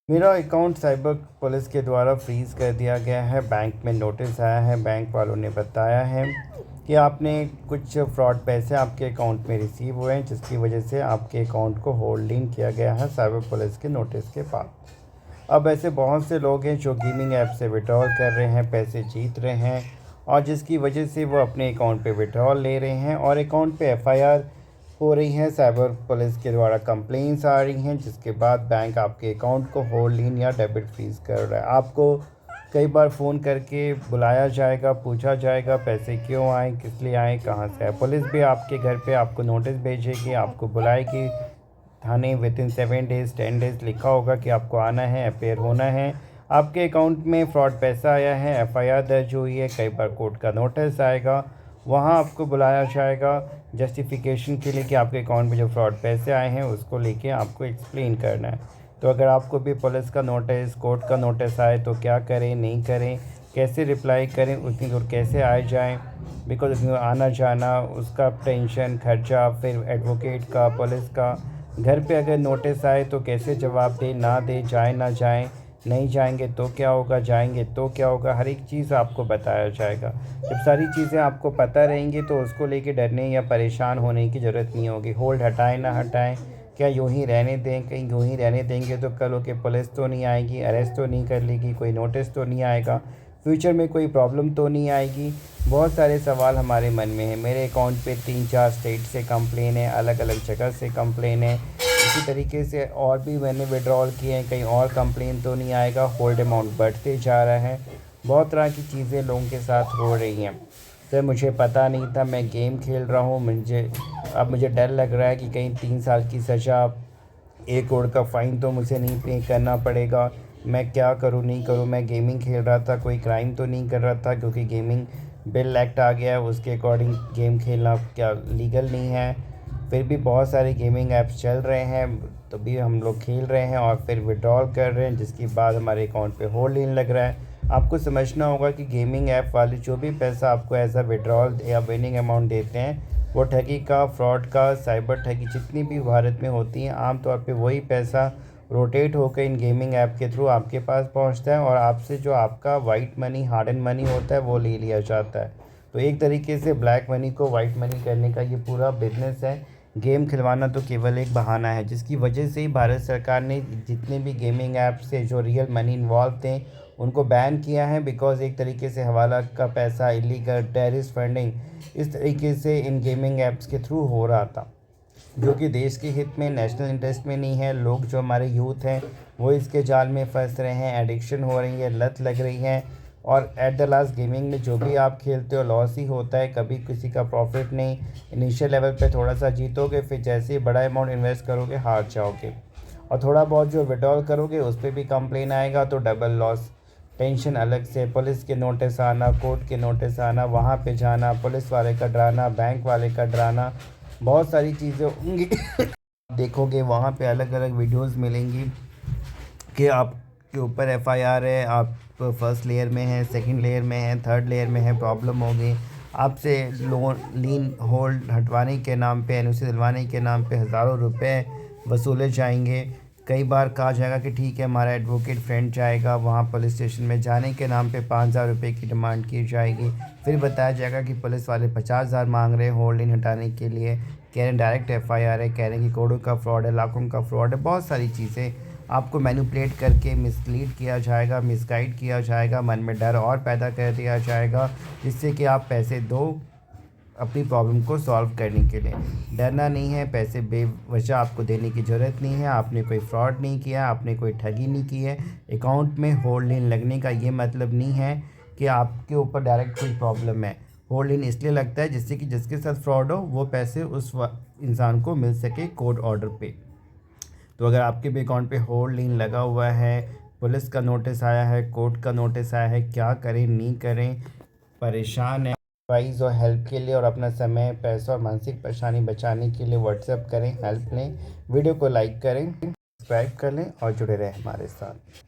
मेरा account cyber police के द्वारा फ्रीज़ कर दिया गया है। बैंक में नोटिस आया है। बैंक वालों ने बताया है कि आपने कुछ फ्रॉड पैसे आपके अकाउंट में रिसीव हुए हैं, जिसकी वजह से आपके अकाउंट को होल्डिंग किया गया है साइबर पुलिस के नोटिस के बाद। अब ऐसे बहुत से लोग हैं जो गेमिंग ऐप से विड्रॉल कर रहे हैं, पैसे जीत रहे हैं, और जिसकी वजह से वो अपने अकाउंट पे विड्रॉल ले रहे हैं और अकाउंट पे एफआईआर हो रही है। साइबर पुलिस के द्वारा कंप्लेंट्स आ रही हैं, जिसके बाद बैंक आपके अकाउंट को होल्ड या डेबिट फ्रीज कर रहा है। आपको कई बार फ़ोन करके बुलाया जाएगा, पूछा जाएगा पैसे क्यों आए, किस लिए आए, कहाँ से आए। पुलिस भी आपके घर पे आपको नोटिस भेजेगी, आपको बुलाएगी थाने। विदिन 7 डेज़ 10 डेज़ लिखा होगा कि आपको आना है, अपेयर होना है। आपके अकाउंट में फ़्रॉड पैसा आया है, एफआईआर दर्ज हुई है, कई बार कोर्ट का नोटिस आएगा, वहाँ आपको बुलाया जाएगा जस्टिफिकेशन के लिए कि आपके अकाउंट में जो फ्रॉड पैसे आए हैं उसको लेके आपको एक्सप्लेन करना है। तो अगर आपको भी पुलिस का नोटिस, कोर्ट का नोटिस आए तो क्या करें, नहीं करें, कैसे रिप्लाई करें, उतनी दूर कैसे आए जाएं, बिकॉज उसमें आना जाना, उसका टेंशन, खर्चा, फिर एडवोकेट का, पुलिस का। घर पे अगर नोटिस आए तो कैसे जवाब दें, ना दें, जाए ना जाएं, नहीं जाएंगे तो क्या होगा, जाएंगे तो क्या होगा, हर एक चीज़ आपको बताया जाएगा। जब सारी चीज़ें आपको पता रहेंगी तो उसको लेके डरने या परेशान होने की ज़रूरत नहीं होगी। होल्ड हटाएं ना हटाएं, क्या यूँ ही रहने दें, कहीं यूँ ही रहने देंगे तो कल होके पुलिस तो नहीं आएगी, अरेस्ट तो नहीं कर लेगी, कोई नोटिस तो नहीं आएगा, फ्यूचर में कोई प्रॉब्लम तो नहीं आएगी। बहुत सारे सवाल हमारे मन में हैं। मेरे अकाउंट पे 3-4 स्टेट से कंप्लेन है, अलग अलग जगह से कंप्लेन है। इसी तरीके से और भी मैंने विड्रॉल किए हैं, कहीं और कंप्लेन तो नहीं आएगा, होल्ड अमाउंट बढ़ते जा रहा है। बहुत तरह की चीज़ें लोगों के साथ हो रही हैं। सर मुझे पता नहीं था, मैं गेम खेल रहा हूँ, मुझे डर लग रहा है कि कहीं 3 साल की सज़ा, 1 करोड़ का फ़ाइन तो मुझे नहीं पे करना पड़ेगा। मैं क्या करूँ, नहीं करूँ। मैं गेमिंग खेल रहा था, कोई क्राइम तो नहीं कर रहा था, क्योंकि गेमिंग बिल एक्ट आ गया है, उसके अकॉर्डिंग गेम खेलना क्या लीगल नहीं है। फिर भी बहुत सारे गेमिंग ऐप्स चल रहे हैं, तो भी हम लोग खेल रहे हैं और फिर विड्रॉल कर रहे हैं, जिसके बाद हमारे अकाउंट पे होल्ड इन लग रहा है। आपको समझना होगा कि गेमिंग ऐप वाले जो भी पैसा आपको एज अ विड्रॉल या विनिंग अमाउंट देते हैं, वो ठगी का, फ्रॉड का, साइबर ठगी जितनी भी भारत में होती हैं, आमतौर पे वही पैसा रोटेट होकर इन गेमिंग ऐप के थ्रू आपके पास पहुंचता है और आपसे जो आपका white money, hard and money होता है, वो ले लिया जाता है। तो एक तरीके से ब्लैक मनी को वाइट मनी करने का ये पूरा बिजनेस है। गेम खिलवाना तो केवल एक बहाना है, जिसकी वजह से ही भारत सरकार ने जितने भी गेमिंग ऐप से जो रियल मनी इन्वॉल्व थे उनको बैन किया है। बिकॉज़ एक तरीके से हवाला का पैसा, इलीगल टेररिस्ट फंडिंग इस तरीके से इन गेमिंग ऐप्स के थ्रू हो रहा था, जो कि देश के हित में, नेशनल इंटरेस्ट में नहीं है। लोग जो हमारे यूथ हैं वो इसके जाल में फंस रहे हैं, एडिक्शन हो रही है, लत लग रही है, और एट द लास्ट गेमिंग में जो भी आप खेलते हो लॉस ही होता है, कभी किसी का प्रॉफिट नहीं। इनिशियल लेवल पे थोड़ा सा जीतोगे, फिर जैसे ही बड़ा अमाउंट इन्वेस्ट करोगे हार जाओगे, और थोड़ा बहुत जो विड्रॉल करोगे उस पर भी कंप्लेन आएगा तो डबल लॉस, टेंशन अलग से, पुलिस के नोटिस आना, कोर्ट के नोटिस आना, वहाँ पे जाना, पुलिस वाले का डराना, बैंक वाले का डराना, बहुत सारी चीज़ें होंगी। देखोगे वहाँ पे अलग अलग वीडियोस मिलेंगी कि आपके ऊपर एफआईआर है, आप फर्स्ट लेयर में हैं, सेकंड लेयर में हैं, थर्ड लेयर में हैं, प्रॉब्लम होगी। आपसे लोन लीन होल्ड हटवाने के नाम पे, एनओसी दिलवाने के नाम पे हज़ारों रुपए वसूले जाएंगे। कई बार कहा जाएगा कि ठीक है, हमारा एडवोकेट फ्रेंड जाएगा, वहाँ पुलिस स्टेशन में जाने के नाम पे 5,000 रुपये की डिमांड की जाएगी। फिर बताया जाएगा कि पुलिस वाले 50,000 मांग रहे हैं होल्ड इन हटाने के लिए, कह रहे हैं डायरेक्ट एफआईआर है, कह रहे हैं कि करोड़ों का फ्रॉड है, लाखों का फ्रॉड है। बहुत सारी चीज़ें आपको मैनिपुलेट करके मिसलीड किया जाएगा, मिसगाइड किया जाएगा, मन में डर और पैदा कर दिया जाएगा, जिससे कि आप पैसे दो अपनी प्रॉब्लम को सॉल्व करने के लिए। डरना नहीं है, पैसे बेवजह आपको देने की ज़रूरत नहीं है, आपने कोई फ्रॉड नहीं किया, आपने कोई ठगी नहीं की है। अकाउंट में होल्ड इन लगने का ये मतलब नहीं है कि आपके ऊपर डायरेक्ट कोई प्रॉब्लम है। होल्ड इन इसलिए लगता है जिससे कि जिसके साथ फ्रॉड हो वो पैसे उस इंसान को मिल सके कोर्ट ऑर्डर पे। तो अगर आपके भी अकाउंट पे होल्ड इन लगा हुआ है, पुलिस का नोटिस आया है, कोर्ट का नोटिस आया है, क्या करें, नहीं करें, परेशान है, एडवाइस और हेल्प के लिए और अपना समय, पैसा और मानसिक परेशानी बचाने के लिए व्हाट्सएप करें, हेल्प लें। वीडियो को लाइक करें, सब्सक्राइब कर लें और जुड़े रहें हमारे साथ।